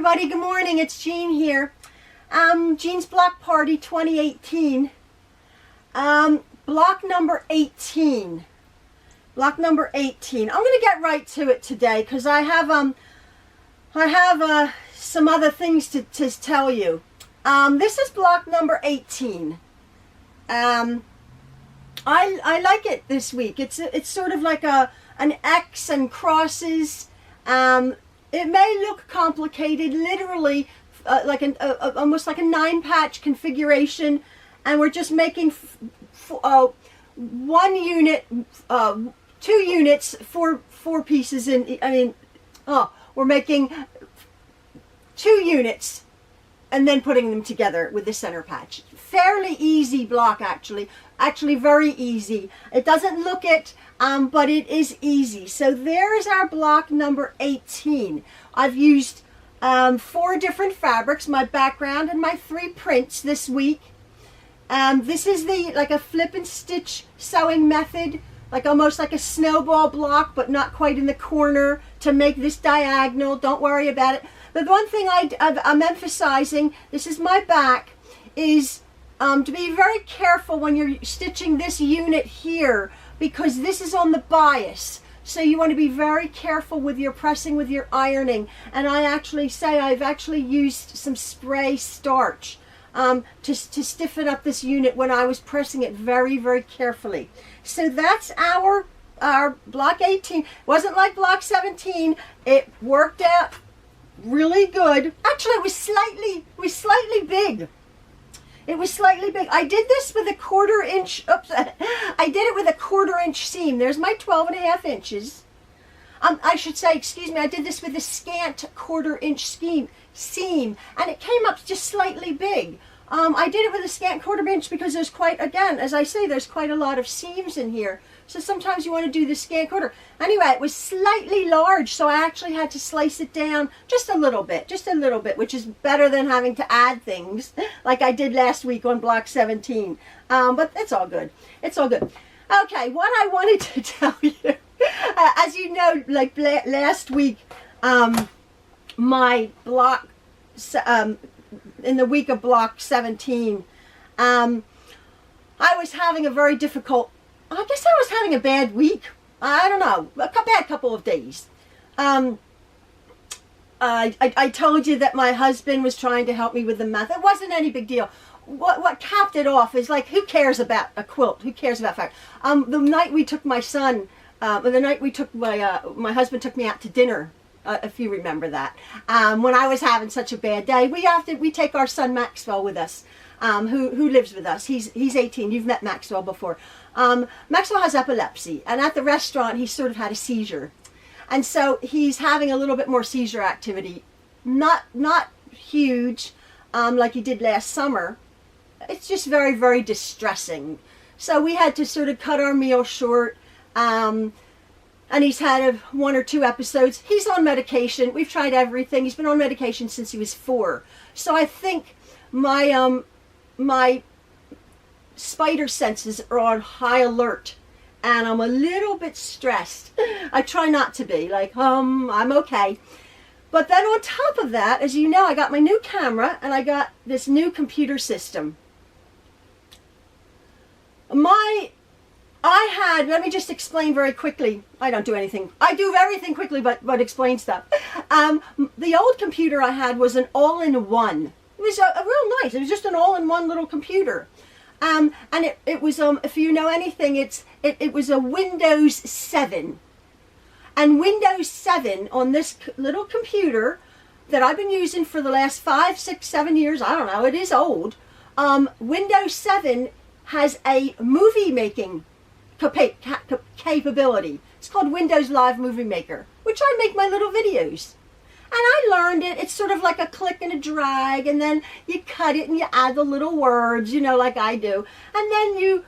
everybody, good morning, it's Jean here. Jean's Block Party 2018. Block number 18. Block number 18. I'm going to get right to it today because I have some other things to tell you. This is block number 18. I like it this week. It's sort of like an X and crosses. It may look complicated, literally like almost like a 9-patch configuration, and we're just making one unit, 2 units, four pieces we're making 2 units and then putting them together with the center patch. Fairly easy block, actually very easy. It doesn't look it, but it is easy. So there is our block number 18. I've used 4 different fabrics, my background and my 3 prints this week. This is like a flip and stitch sewing method, like almost like a snowball block, but not quite in the corner to make this diagonal. Don't worry about it. The one thing I'm emphasizing, this is my back, is to be very careful when you're stitching this unit here, because this is on the bias. So you want to be very careful with your pressing, with your ironing. And I actually say I've actually used some spray starch to stiffen up this unit when I was pressing it very, very carefully. So that's our block 18. It wasn't like block 17. It worked out really good. Actually, it was slightly big. It was slightly big. I did this with a 1/4 inch. Oops, I did it with a 1/4 inch seam. There's my 12.5 inches. I should say, excuse me, I did this with a scant 1/4 inch seam, and it came up just slightly big. I did it with a scant 1/4 inch because there's quite, again, as I say, there's quite a lot of seams in here. So sometimes you want to do the scant 1/4. Anyway, it was slightly large, so I actually had to slice it down just a little bit, which is better than having to add things like I did last week on block 17. But it's all good. It's all good. Okay, what I wanted to tell you, as you know, like last week, my block, in the week of block 17, I was having a very difficult, I guess I was having a bad week. I don't know, a bad couple of days. I told you that my husband was trying to help me with the math. It wasn't any big deal. What capped it off is, like, who cares about a quilt? Who cares about fabric? The night we took my son, the night we took my husband took me out to dinner, if you remember that. When I was having such a bad day, we take our son Maxwell with us, who lives with us. He's 18. You've met Maxwell before. Maxwell has epilepsy, and at the restaurant he sort of had a seizure, and so he's having a little bit more seizure activity. Not huge, like he did last summer. It's just very, very distressing. So we had to sort of cut our meal short. And he's had 1 or 2 episodes. He's on medication. We've tried everything. He's been on medication since he was 4. So I think my spider senses are on high alert, and I'm a little bit stressed. I try not to be, like, I'm okay. But then on top of that, as you know, I got my new camera and I got this new computer system. Let me just explain very quickly. I don't do anything. I do everything quickly, but explain stuff. The old computer I had was an all-in-one. It was a real nice. It was just an all-in-one little computer. And it was, if you know anything, it was a Windows 7. And Windows 7 on this little computer that I've been using for the last 5, 6, 7 years, I don't know, it is old. Windows 7 has a movie making capability. It's called Windows Live Movie Maker, which I make my little videos. And I learned it. It's sort of like a click and a drag, and then you cut it and you add the little words, you know, like I do. And then you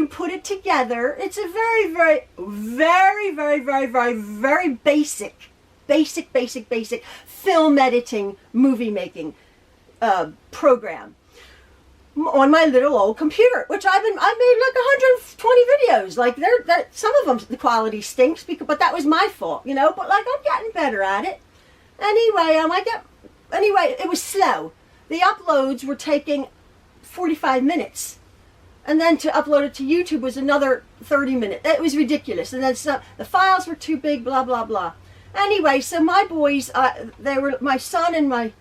put it together. It's a very, very, very, very, very, very, very basic film editing, movie making program on my little old computer, which I made like 120 videos. Like some of them the quality stinks, but that was my fault, you know. But like I'm getting better at it, Anyway, anyway, it was slow. The uploads were taking 45 minutes. And then to upload it to YouTube was another 30 minutes. It was ridiculous. And then the files were too big, blah, blah, blah. Anyway, so my boys, my son and my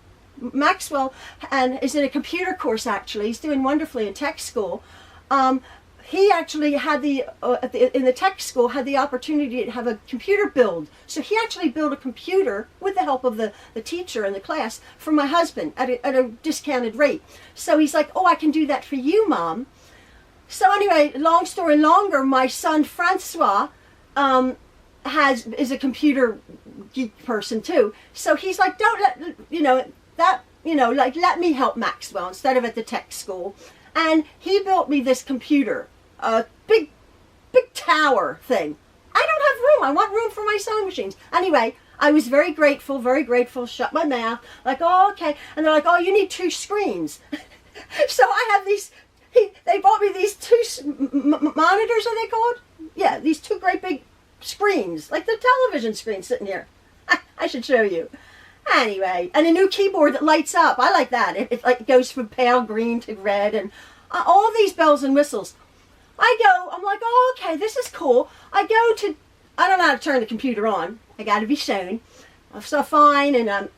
Maxwell, and is in a computer course actually. He's doing wonderfully in tech school. He actually had in the tech school had the opportunity to have a computer build. So he actually built a computer with the help of the teacher in the class for my husband at a discounted rate. So he's like, oh, I can do that for you, Mom. So anyway, long story longer, my son Francois is a computer geek person too. So he's like, don't let me help Maxwell instead of at the tech school. And he built me this computer, a big tower thing. I don't have room. I want room for my sewing machines. Anyway, I was very grateful, shut my mouth, like, oh, okay. And they're like, oh, you need 2 screens. So I have these, they bought me these 2 monitors, are they called? Yeah, these 2 great big screens, like the television screen sitting here. I should show you. Anyway, and a new keyboard that lights up. I like that. It like goes from pale green to red, and all these bells and whistles. I'm like, oh, okay, this is cool. I don't know how to turn the computer on. I got to be shown. So fine, and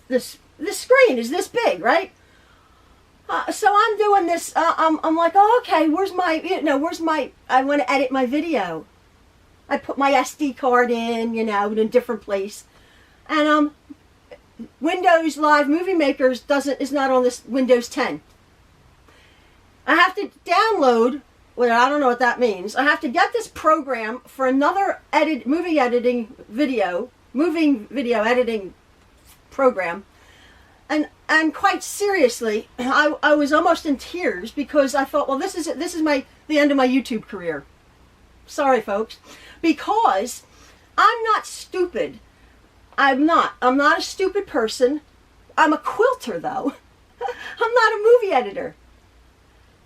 this screen is this big, right? So I'm doing this. I'm like, oh, okay. Where's my? I want to edit my video. I put my SD card in, in a different place, and Windows Live Movie Maker is not on this Windows 10. I have to download. Well, I don't know what that means. I have to get this program for another movie video editing program, and quite seriously, I was almost in tears because I thought, well, this is the end of my YouTube career. Sorry, folks, because I'm not stupid. I'm not a stupid person. I'm a quilter, though. I'm not a movie editor.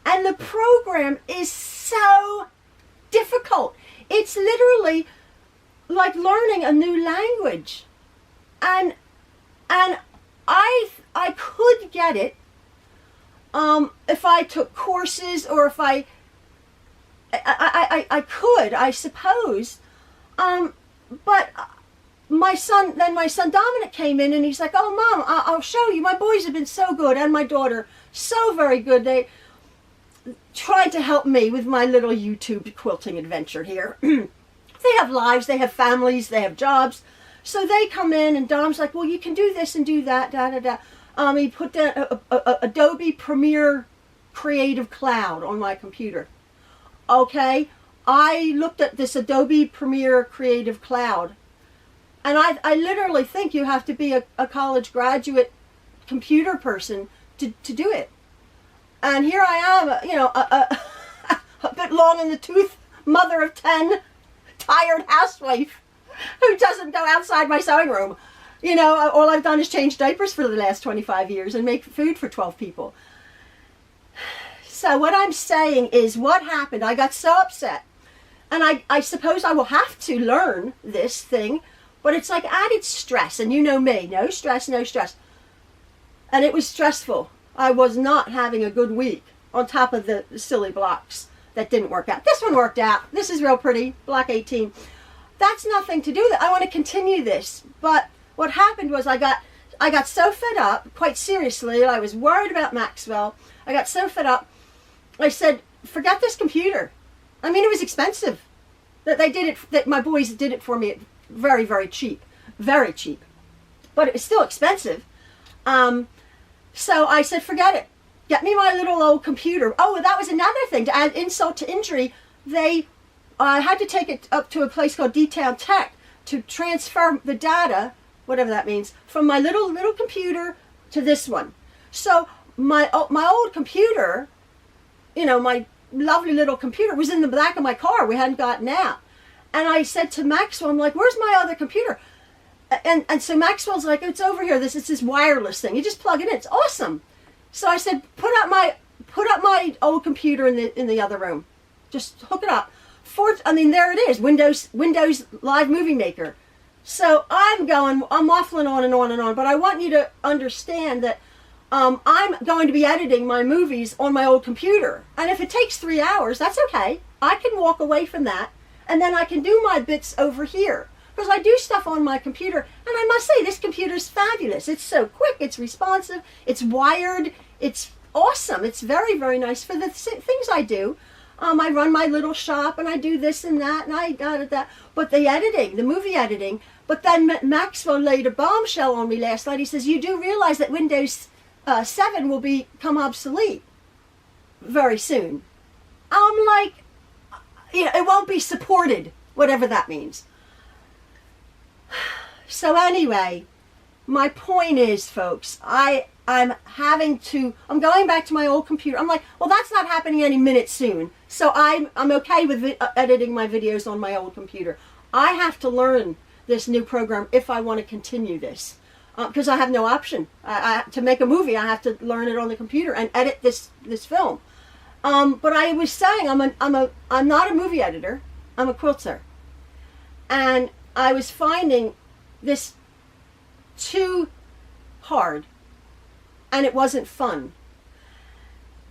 And the program is so difficult. It's literally like learning a new language. And I could get it if I took courses, or if I could, I suppose. But my son Dominic came in, and he's like, oh, Mom, I'll show you. My boys have been so good, and my daughter, so very good. They tried to help me with my little YouTube quilting adventure here. They have lives, they have families, they have jobs. So they come in, and Dom's like, well, you can do this and do that, he put down Adobe Premiere Creative Cloud on my computer. Okay, I looked at this Adobe Premiere Creative Cloud, and I literally think you have to be a college graduate computer person to do it. And here I am, a bit long in the tooth, mother of 10, tired housewife who doesn't go outside my sewing room. All I've done is change diapers for the last 25 years and make food for 12 people. So what I'm saying is, what happened, I got so upset. And I suppose I will have to learn this thing, but it's like added stress. And you know me, no stress, no stress. And it was stressful. I was not having a good week on top of the silly blocks that didn't work out. This one worked out. This is real pretty, block 18. That's nothing to do with it. I want to continue this. But what happened was I got so fed up, quite seriously. I was worried about Maxwell. I got so fed up. I said, forget this computer. I mean, it was expensive. That my boys did it for me very, very cheap. Very cheap. But it was still expensive. So I said, forget it. Get me my little old computer. Oh, that was another thing. To add insult to injury, I had to take it up to a place called Detail Tech to transfer the data, whatever that means, from my little computer to this one. So my old computer, my lovely little computer, was in the back of my car. We hadn't gotten out. And I said to Maxwell, I'm like, where's my other computer? And so Maxwell's like, it's over here. It's this wireless thing. You just plug it in. It's awesome. So I said, put up my old computer in the other room. Just hook it up. There it is. Windows Live Movie Maker. So I'm waffling on and on and on, but I want you to understand that I'm going to be editing my movies on my old computer. And if it takes 3 hours, that's okay. I can walk away from that, and then I can do my bits over here. Because I do stuff on my computer, and I must say, this computer is fabulous. It's so quick, it's responsive, it's wired, it's awesome. It's very, very nice for the things I do. I run my little shop, and I do this and that, and I got that. But the editing, the movie editing, but then Maxwell laid a bombshell on me last night. He says, you do realize that Windows 7 will become obsolete very soon. I'm like, it won't be supported, whatever that means. So anyway, my point is, folks, I'm going back to my old computer. I'm like, well, that's not happening any minute soon. So I'm okay with editing my videos on my old computer. I have to learn this new program if I want to continue this, because I have no option. To make a movie, I have to learn it on the computer and edit this film. But I was saying, I'm not a movie editor. I'm a quilter, and I was finding this too hard, and it wasn't fun.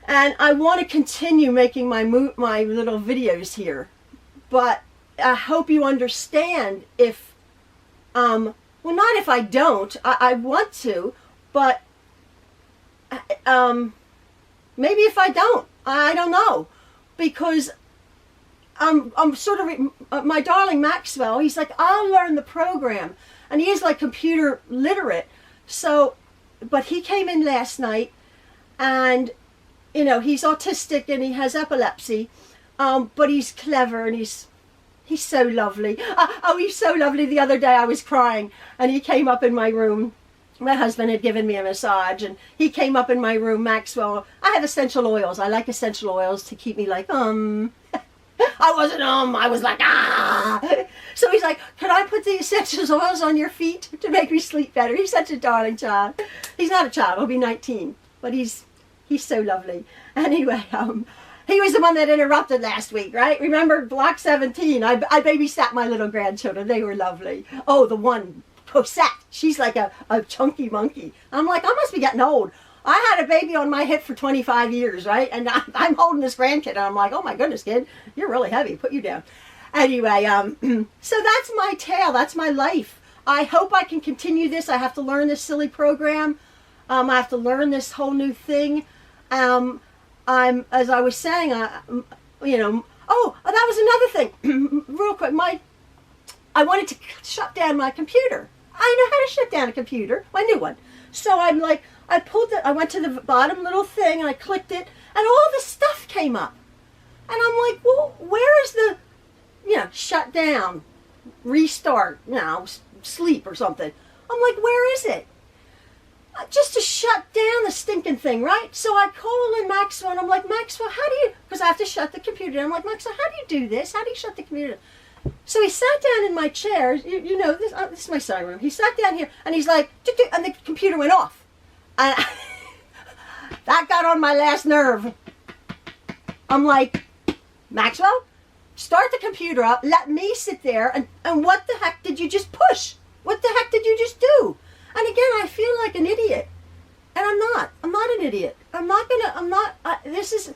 And I want to continue making my little videos here, but I hope you understand if, well, not if I don't. I want to, but maybe if I don't, I don't know, because I'm sort of, my darling Maxwell, he's like, I'll learn the program. And he is like computer literate. So, but he came in last night, and, he's autistic and he has epilepsy, but he's clever, and he's so lovely. He's so lovely. The other day I was crying, and he came up in my room. My husband had given me a massage, and he came up in my room, Maxwell. I have essential oils. I like essential oils to keep me like, I wasn't I was like, So he's like, can I put the essential oils on your feet to make me sleep better? He's such a darling child. He's not a child, he'll be 19, but he's so lovely. Anyway, he was the one that interrupted last week, right? Remember Block 17? I babysat my little grandchildren. They were lovely. Oh, the one, Cosette, she's like a chunky monkey. I'm like, I must be getting old. I had a baby on my hip for 25 years, right? And I'm holding this grandkid, and I'm like, oh my goodness, kid, you're really heavy. Put you down. Anyway, so that's my tale. That's my life. I hope I can continue this. I have to learn this silly program. I have to learn this whole new thing. As I was saying, oh, that was another thing. Real quick, I wanted to shut down my computer. I know how to shut down a computer, my new one. So I'm like, I went to the bottom little thing, and I clicked it, and all the stuff came up. And I'm like, well, where is the, shut down, restart, sleep or something. I'm like, where is it? Just to shut down the stinking thing, right? So I call in Maxwell, and I'm like, Maxwell, how do you, because I have to shut the computer down. I'm like, Maxwell, how do you do this? How do you shut the computer down? So he sat down in my chair, this is my sewing room. He sat down here, and he's like, and the computer went off. And that got on my last nerve. I'm like, Maxwell, start the computer up, let me sit there, and what the heck did you just push? What the heck did you just do? And again, I feel like an idiot. And I'm not an idiot. This is,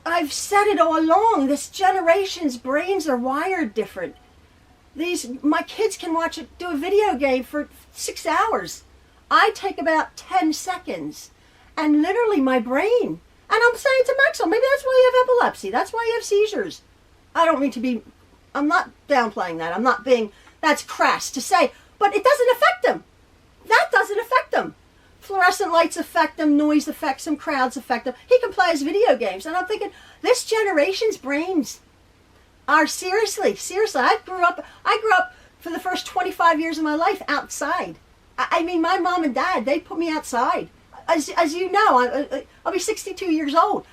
I've said it all along, this generation's brains are wired different. My kids can do a video game for 6 hours. I take about 10 seconds, and literally my brain, and I'm saying to Maxwell, maybe that's why you have epilepsy, that's why you have seizures. I don't mean to be, I'm not downplaying that, I'm not being, that's crass to say, but it doesn't affect them. That doesn't affect them. Fluorescent lights affect them, noise affects them, crowds affect them. He can play his video games, and I'm thinking, this generation's brains are seriously, I grew up for the first 25 years of my life outside. I mean, my mom and dad, they put me outside. As you know, I'll be 62 years old.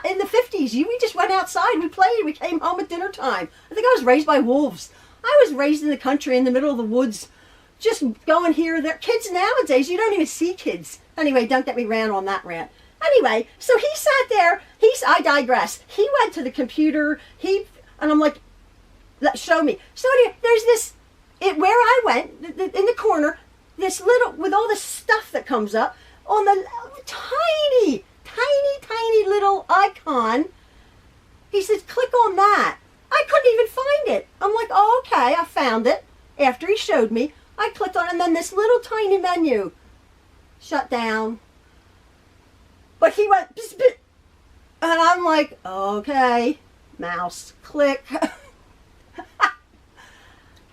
In the 50s, we just went outside, we played, we came home at dinner time. I think I was raised by wolves. I was raised in the country, in the middle of the woods, just going here, there. Kids nowadays, you don't even see kids. Anyway, don't get me on that rant. Anyway, so he sat there, I digress. He went to the computer, and I'm like, show me. So anyway, there's this where I went, in the corner, this little, with all the stuff that comes up, on the tiny, tiny, tiny little icon, he says, click on that. I couldn't even find it. I'm like, oh, okay, I found it. After he showed me, I clicked on it, and then this little tiny menu shut down. But he went, bzz, bzz, and I'm like, okay, mouse, click.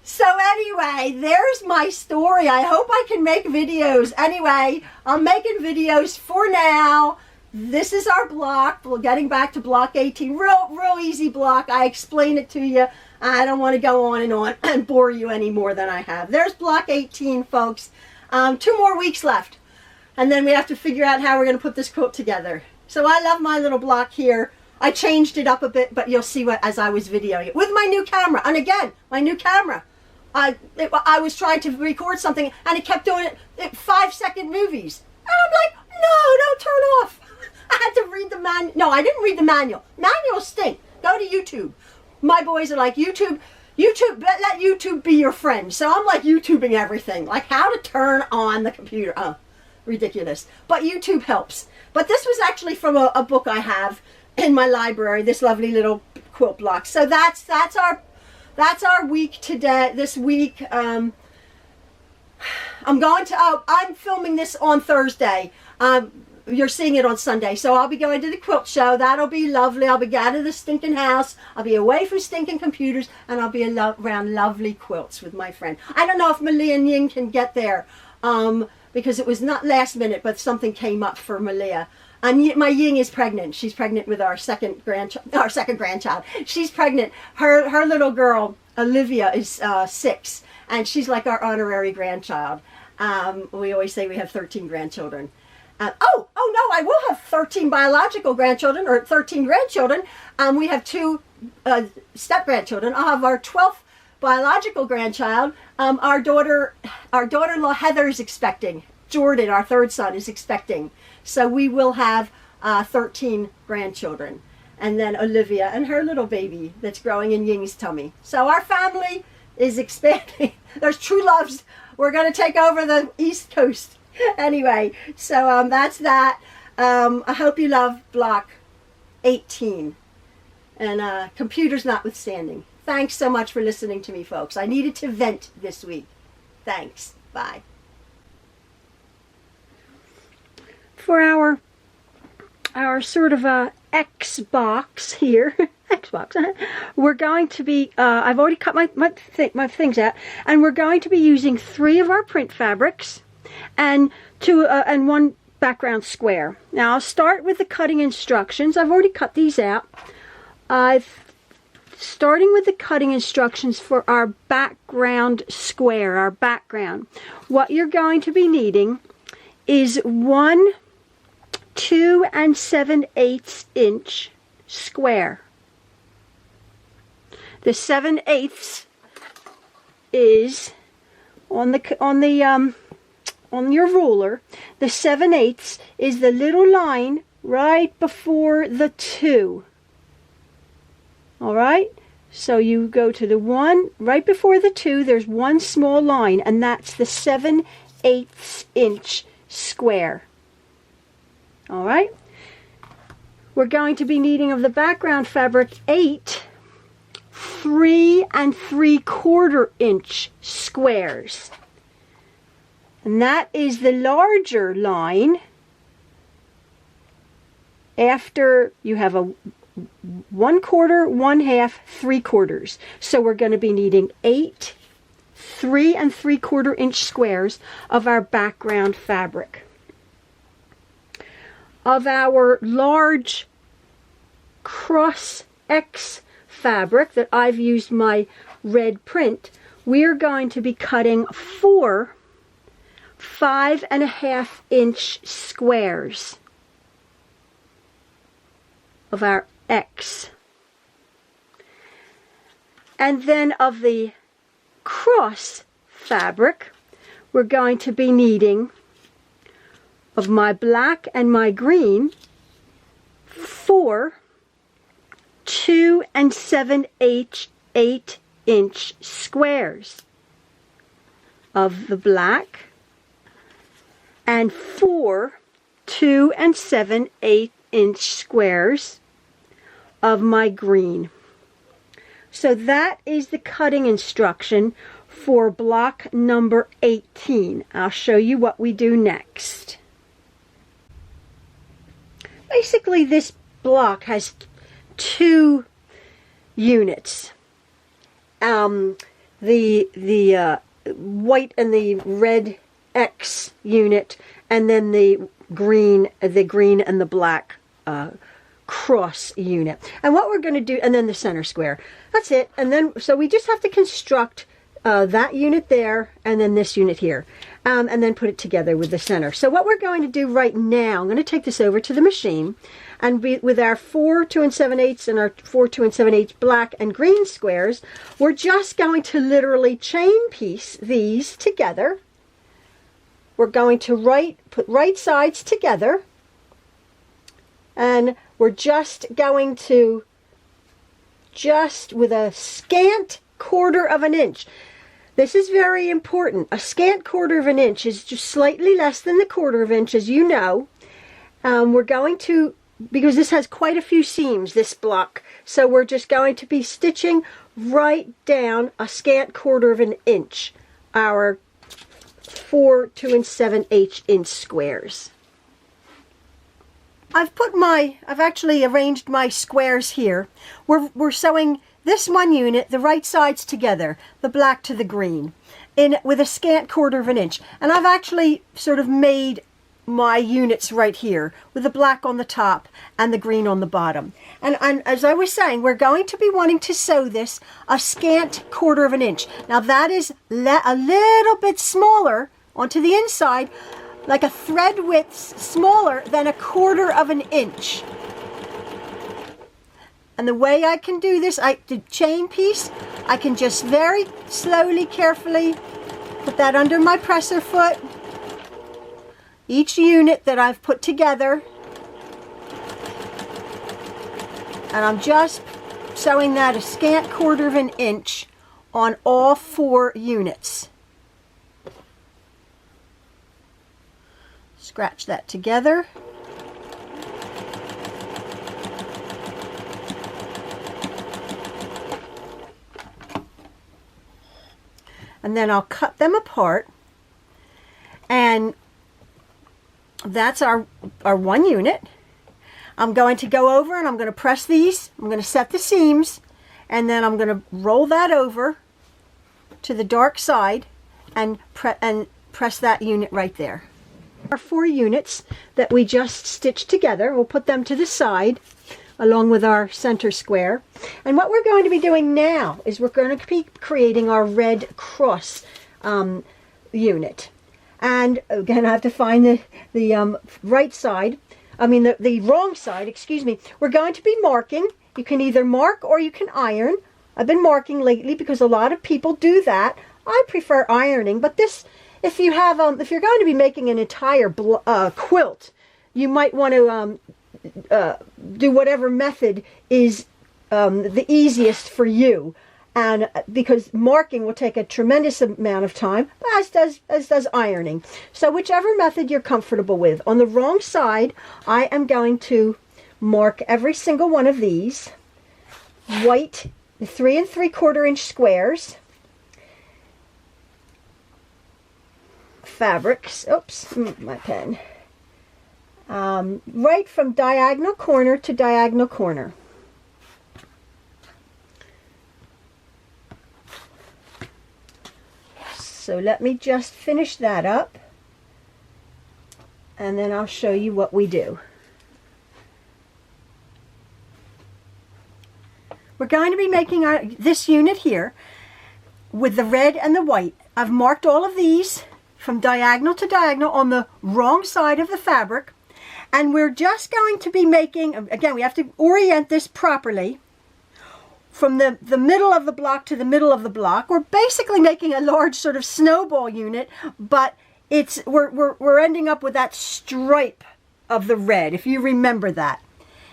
So anyway, there's my story. I hope I can make videos. Anyway, I'm making videos for now. This is our block. We're getting back to block 18. Real easy block. I explain it to you. I don't want to go on and bore you any more than I have. There's block 18, folks. 2 more weeks left. And then we have to figure out how we're going to put this quilt together. So I love my little block here. I changed it up a bit, but you'll see what as I was videoing it with my new camera. And again, my new camera. I was trying to record something, and it kept doing it 5-second movies. And I'm like, no, don't turn off. I had to read the manual. No, I didn't read the manual. Manuals stink. Go to YouTube. My boys are like, YouTube, let YouTube be your friend. So I'm like YouTubing everything, like how to turn on the computer. Oh, ridiculous. But YouTube helps. But this was actually from a book I have in my library, this lovely little quilt block. So that's our week today. This week, I'm filming this on Thursday. You're seeing it on Sunday. So I'll be going to the quilt show. That'll be lovely. I'll be out of the stinking house. I'll be away from stinking computers, and I'll be around lovely quilts with my friend. I don't know if Malia and Ying can get there, because it was not last minute, but something came up for Malia. And my Ying is pregnant. She's pregnant with our second grandchild. She's pregnant. Her little girl, Olivia, is 6, and she's like our honorary grandchild. We always say we have 13 grandchildren. Oh no, I will have 13 biological grandchildren, or 13 grandchildren. We have 2 step-grandchildren. I'll have our 12th biological grandchild. Our daughter-in-law Heather is expecting. Jordan, our 3rd son, is expecting. So we will have 13 grandchildren. And then Olivia and her little baby that's growing in Ying's tummy. So our family is expanding. There's Trueloves. We're going to take over the East Coast. Anyway, so that's that. I hope you love block 18. And computers notwithstanding. Thanks so much for listening to me, folks. I needed to vent this week. Thanks. Bye. For our sort of Xbox here, Xbox, we're going to be, I've already cut my things out, and we're going to be using 3 of our print fabrics and 1 background square. Now I'll start with the cutting instructions. I've already cut these out. Starting with the cutting instructions for our background square, our background. What you're going to be needing is 1 2 7/8 inch square. The 7/8 is on your ruler. The 7/8 is the little line right before the 2. All right. So you go to the 1 right before the 2. There's 1 small line, and that's the 7/8 inch square. All right, we're going to be needing of the background fabric 8 3 3/4 inch squares, and that is the larger line after you have a 1/4, 1/2, 3/4. So we're going to be needing 8 3 3/4 inch squares of our background fabric. Of our large cross X fabric that I've used my red print, we're going to be cutting 4 5.5 inch squares of our X. And then of the cross fabric, we're going to be needing of my black and my green 4 2 7/8 inch squares. of the black and 4 2 7/8 inch squares of my green. So that is the cutting instruction for block number 18. I'll show you what we do next. Basically, this block has 2 units. The white and the red X unit, and then the green and the black cross unit. And what we're going to do, and then the center square. That's it. And then, so we just have to construct that unit there, and then this unit here, and then put it together with the center. So what we're going to do right now, I'm going to take this over to the machine, and with our 4 2 7/8 and our 4 2 7/8 black and green squares, we're just going to literally chain piece these together. We're going to put right sides together, and we're just going to, just with a scant 1/4 of an inch. This is very important. A scant 1/4 of an inch is just slightly less than the 1/4 of an inch, as you know. We're going to, because this has quite a few seams, this block, so we're just going to be stitching right down a scant 1/4 of an inch, our 4 2 7/8 inch squares. I've actually arranged my squares here. We're sewing this one unit, the right sides together, the black to the green, with a scant 1/4 of an inch. And I've actually sort of made my units right here with the black on the top and the green on the bottom. And as I was saying, we're going to be wanting to sew this a scant 1/4 of an inch. Now that is a little bit smaller onto the inside, like a thread width smaller than a 1/4 of an inch. And the way I can do this, the chain piece, I can just very slowly, carefully put that under my presser foot. Each unit that I've put together, and I'm just sewing that a scant 1/4 of an inch on all 4 units. Scratch that together. And then I'll cut them apart, and that's our 1 unit. I'm going to go over and I'm going to press these. I'm going to set the seams, and then I'm going to roll that over to the dark side and press that unit right there. Our 4 units that we just stitched together, we'll put them to the side along with our center square. And what we're going to be doing now is we're going to be creating our red cross unit. And again, I have to find the right side, the wrong side, excuse me. We're going to be marking. You can either mark or you can iron. I've been marking lately because a lot of people do that. I prefer ironing, but this, if you have, if you're going to be making an entire quilt, you might want to do whatever method is the easiest for you, and because marking will take a tremendous amount of time, as does ironing. So whichever method you're comfortable with. On the wrong side, I am going to mark every single one of these white 3 3/4 inch squares, fabrics. Oops, my pen. Right from diagonal corner to diagonal corner. So let me just finish that up, and then I'll show you what we do. We're going to be making this unit here with the red and the white. I've marked all of these from diagonal to diagonal on the wrong side of the fabric. And we're just going to be making, again, we have to orient this properly from the middle of the block to the middle of the block. We're basically making a large sort of snowball unit, but we're ending up with that stripe of the red, if you remember that.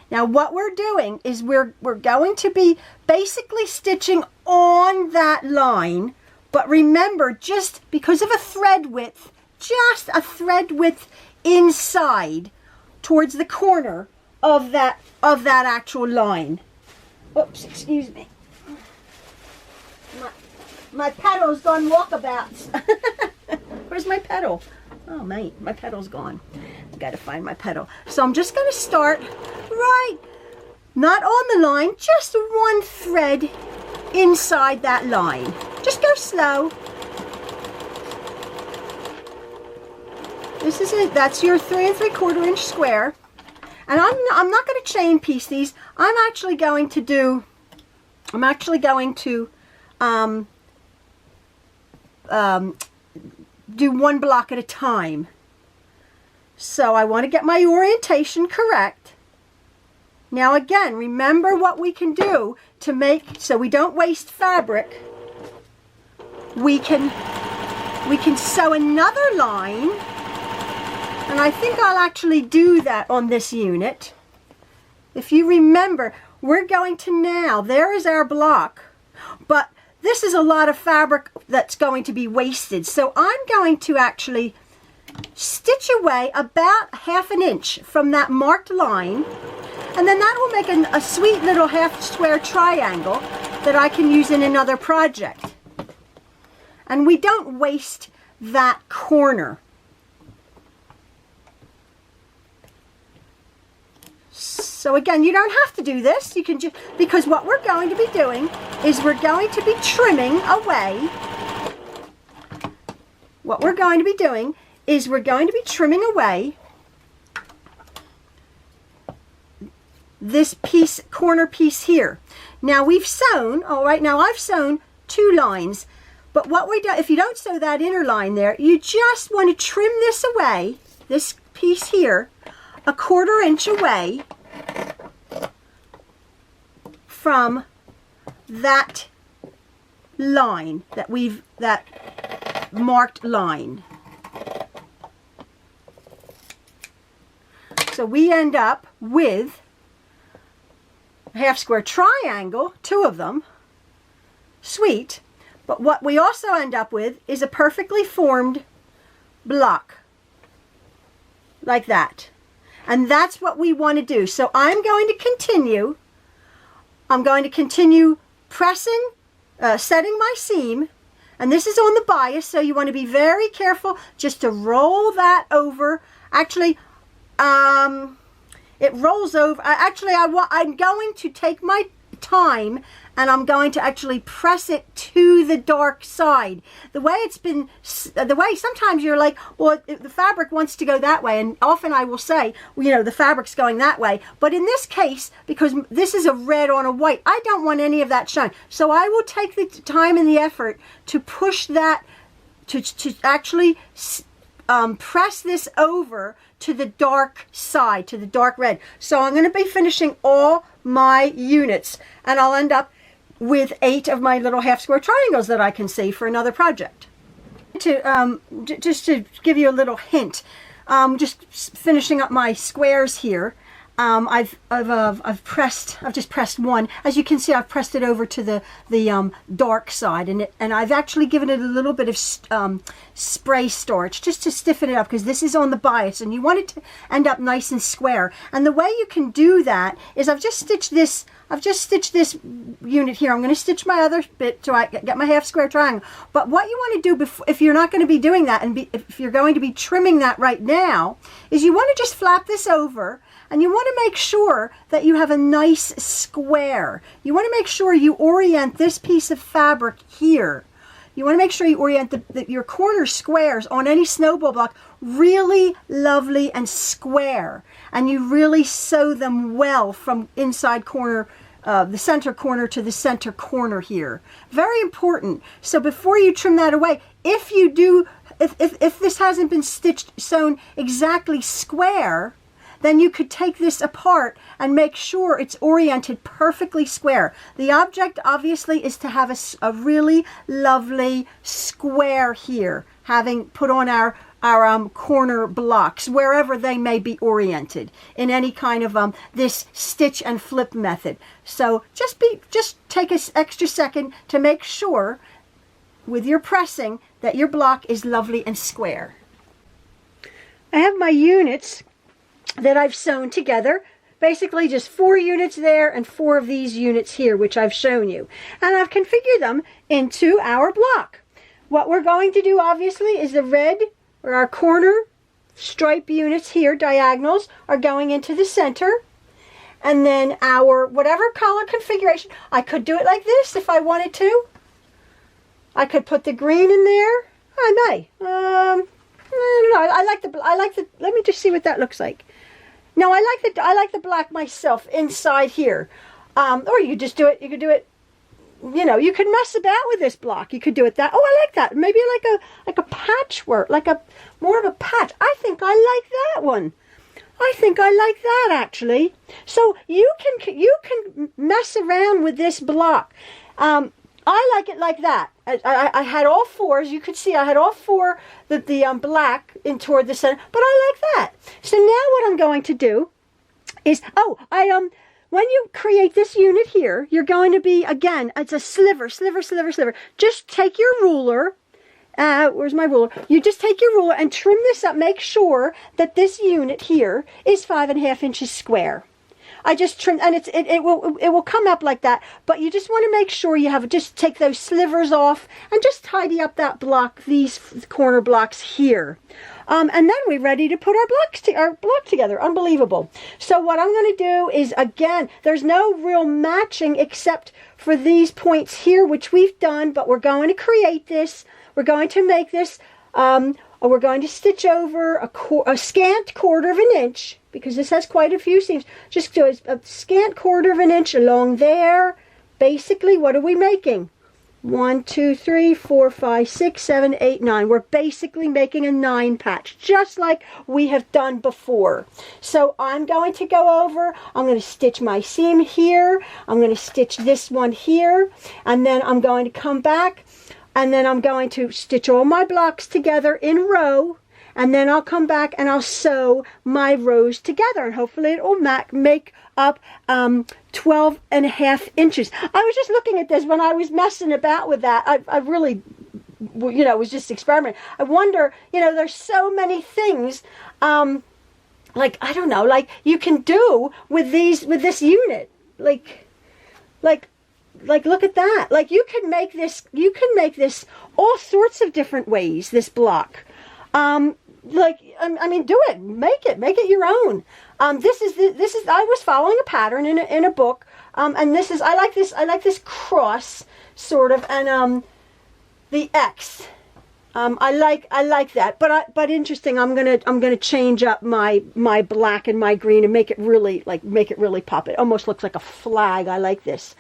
Now what we're doing is we're going to be basically stitching on that line But remember, just because of a thread width, just a thread width inside towards the corner of that actual line. Oops, excuse me. My pedal's gone walkabouts. Where's my pedal? Oh, mate, my pedal's gone. I gotta find my pedal. So I'm just gonna start right, not on the line, just one thread inside that line. Just go slow. This is it. That's your 3 3/4 inch square. And I'm not going to chain piece these. I'm actually going to do do one block at a time. So I want to get my orientation correct. Now again, remember what we can do to make, so we don't waste fabric. We can sew another line, and I think I'll actually do that on this unit. If you remember, we're going to now, there is our block, but this is a lot of fabric that's going to be wasted. So I'm going to actually stitch away about 1/2 inch from that marked line, and then that will make a sweet little half square triangle that I can use in another project. And we don't waste that corner. So again, you don't have to do this. You can just, because what we're going to be doing is we're going to be trimming away. What we're going to be doing is we're going to be trimming away this piece, corner piece here. Now we've sewn, all right, now I've sewn 2 lines, but what we do, if you don't sew that inner line there, you just want to trim this away, this piece here, 1/4 inch away from that line that marked line. So we end up with a half square triangle, 2 of them, sweet, but what we also end up with is a perfectly formed block, like that. And that's what we want to do. So I'm going to continue pressing, setting my seam, and this is on the bias, so you want to be very careful just to roll that over. Actually, it rolls over. I'm going to take my time, and I'm going to actually press it to the dark side. The way sometimes you're like, well, the fabric wants to go that way, and often I will say, well, you know, the fabric's going that way. But in this case, because this is a red on a white, I don't want any of that shine. So I will take the time and the effort to push that, to actually press this over to the dark side, to the dark red. So I'm going to be finishing all my units, and I'll end up with 8 of my little half square triangles that I can see for another project. Just to give you a little hint, just finishing up my squares here. I've just pressed one. As you can see, I've pressed it over to the dark side, and I've actually given it a little bit of spray starch just to stiffen it up, because this is on the bias and you want it to end up nice and square. And the way you can do that is I've just stitched this unit here. I'm going to stitch my other bit to get my half square triangle. But what you want to do if you're not going to be doing that, and if you're going to be trimming that right now, is you want to just flap this over. And you want to make sure that you have a nice square. You want to make sure you orient this piece of fabric here. You want to make sure you orient your corner squares on any snowball block really lovely and square. And you really sew them well from inside corner, the center corner to the center corner here. Very important. So before you trim that away, if this hasn't been sewn exactly square, then you could take this apart and make sure it's oriented perfectly square. The object obviously is to have a really lovely square here, having put on our corner blocks wherever they may be oriented in any kind of this stitch and flip method. So just take an extra second to make sure with your pressing that your block is lovely and square. I have my units that I've sewn together. Basically just 4 units there and 4 of these units here, which I've shown you. And I've configured them into our block. What we're going to do, obviously, is the red, or our corner stripe units here, diagonals, are going into the center. And then our, whatever color configuration, I could do it like this if I wanted to. I could put the green in there. I may. I don't know. I like the, let me just see what that looks like. No, I like the black myself inside here. Or you just do it, you could do it, you know, you could mess about with this block. You could do it that, oh, I like that. Maybe like a patchwork, like a, more of a patch. I think I like that one. I think I like that actually. So you can mess around with this block. I like it like that. I had all 4, as you could see, I had all 4 the black in toward the center, but I like that. So now what I'm going to do is, when you create this unit here, you're going to be, again, it's a sliver. Just take your ruler, where's my ruler? You just take your ruler and trim this up. Make sure that this unit here is 5.5 inches square. I just trimmed, and it will come up like that, but you just want to make sure you have, just take those slivers off and just tidy up that block, these corner blocks here. And then we're ready to put our block together. Unbelievable. So what I'm going to do is, again, there's no real matching except for these points here, which we've done, but we're going to create this. We're going to make this, we're going to stitch over a scant 1/4 inch, because this has quite a few seams. Just do a scant 1/4 inch along there. Basically, what are we making? 1, 2, 3, 4, 5, 6, 7, 8, 9. We're basically making a 9 patch, just like we have done before. So I'm going to go over, I'm going to stitch my seam here, I'm going to stitch this one here, and then I'm going to come back, and then I'm going to stitch all my blocks together in row, and then I'll come back and I'll sew my rows together, and hopefully it will make up 12.5 inches. I was just looking at this when I was messing about with that. I really, you know, was just experimenting. I wonder, you know, there's so many things, like, I don't know, like you can do with this unit, like look at that. Like you can make this all sorts of different ways, this block. Like, I mean, do it, make it your own. This is I was following a pattern in a book, and this is, I like this cross sort of, and the X. I like that, but interesting. I'm gonna change up my black and my green and make it really pop. It almost looks like a flag. I like this.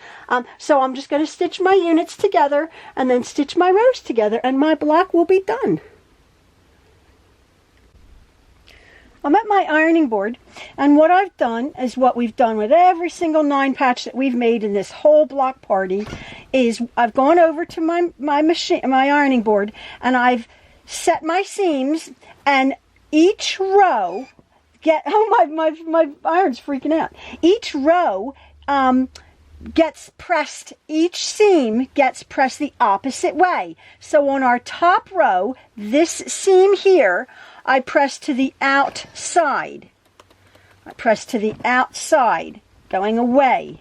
So I'm just gonna stitch my units together and then stitch my rows together, and my block will be done. I'm at my ironing board, and what I've done is what we've done with every single 9 patch that we've made in this whole block party is I've gone over to my ironing board, and I've set my seams, and each row my iron's freaking out. Each row gets pressed, each seam gets pressed the opposite way. So on our top row, this seam here, I press to the outside. I press to the outside, going away.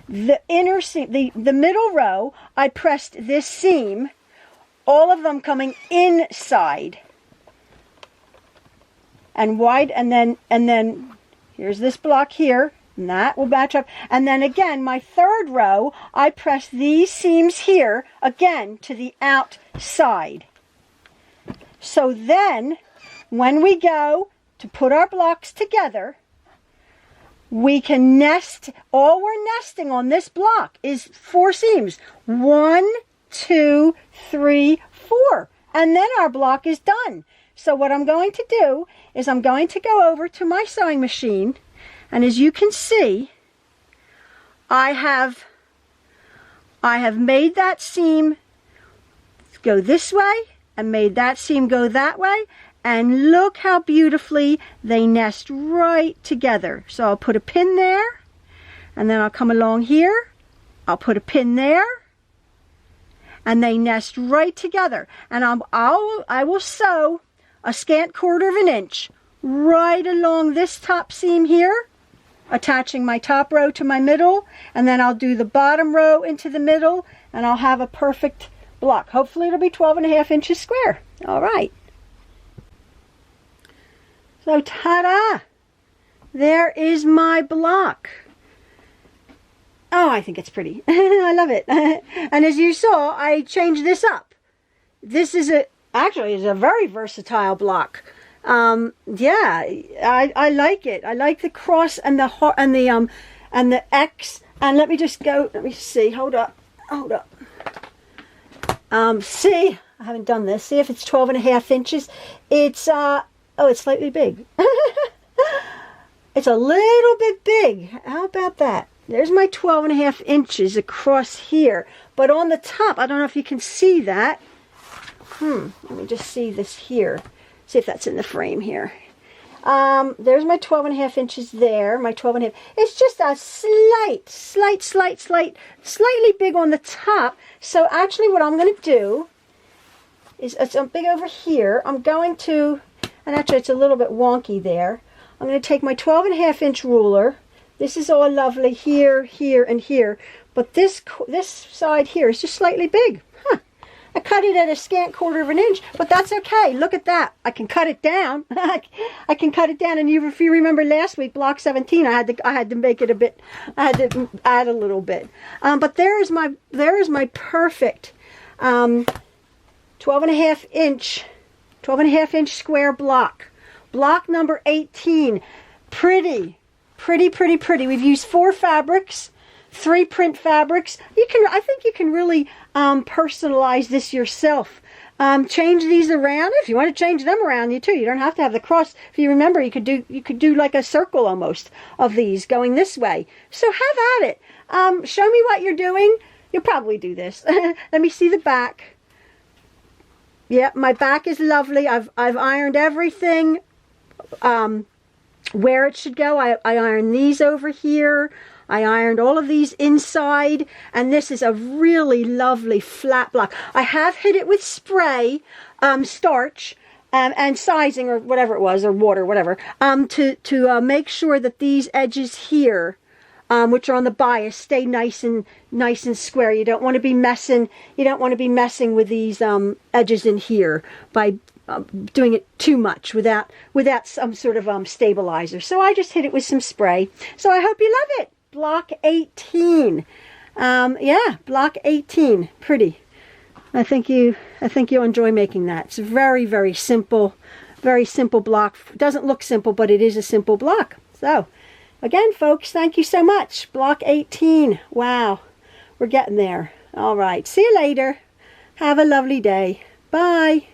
The inner seam, the middle row, I pressed this seam, all of them coming inside. And wide, and then here's this block here, and that will match up. And then again, my third row, I press these seams here, again, to the outside. So then, when we go to put our blocks together, we can nest. All we're nesting on this block is 4 seams. 1, 2, 3, 4. And then our block is done. So what I'm going to do is I'm going to go over to my sewing machine, and as you can see, I have made that seam go this way, and made that seam go that way, and look how beautifully they nest right together. So I'll put a pin there, and then I'll come along here, I'll put a pin there, and they nest right together. And I will sew a scant 1/4 of an inch right along this top seam here, attaching my top row to my middle, and then I'll do the bottom row into the middle, and I'll have a perfect block. Hopefully it'll be 12.5 inches square. All right. So ta-da! There is my block. Oh, I think it's pretty. I love it. And as you saw, I changed this up. This is actually is a very versatile block. Yeah, I like it. I like the cross and the heart and the X. And let me just go. Let me see. Hold up. See, I haven't done this. See if it's 12.5 inches. It's oh, it's slightly big. It's a little bit big. How about that? There's my 12.5 inches across here. But on the top, I don't know if you can see that. Let me just see this here. See if that's in the frame here. There's my 12.5 inches there. My 12.5. It's just a slightly big on the top. So actually what I'm going to do is, it's big over here. I'm going to, and actually it's a little bit wonky there. I'm going to take my 12.5 inch ruler. This is all lovely here, here, and here. But this side here is just slightly big. I cut it at a scant 1/4 of an inch, but that's okay. Look at that. I can cut it down. I can cut it down. And if you remember last week, block 17, I had to make it a bit. I had to add a little bit. But there is my perfect 12.5 inch square block. Block number 18. Pretty. We've used 4 fabrics. 3 print fabrics. I think you can really personalize this yourself. Change these around if you want to change them around. You don't have to have the cross. If you remember, you could do like a circle almost of these going this way. So have at it. Show me what you're doing. You'll probably do this. Let me see the back. Yeah, my back is lovely. I've ironed everything where it should go. I ironed these over here. I ironed all of these inside, and this is a really lovely flat block. I have hit it with spray, starch, and sizing or whatever it was, or water, whatever, to make sure that these edges here, which are on the bias, stay nice and square. You don't want to be messing. You don't want to be messing with these edges in here by doing it too much without some sort of stabilizer. So I just hit it with some spray. So I hope you love it. Block 18. Yeah, block 18. Pretty. I think you'll enjoy making that. It's a very simple block. It doesn't look simple, but it is a simple block. So again, folks, thank you so much. Block 18. Wow, we're getting there. All right, see you later. Have a lovely day. Bye.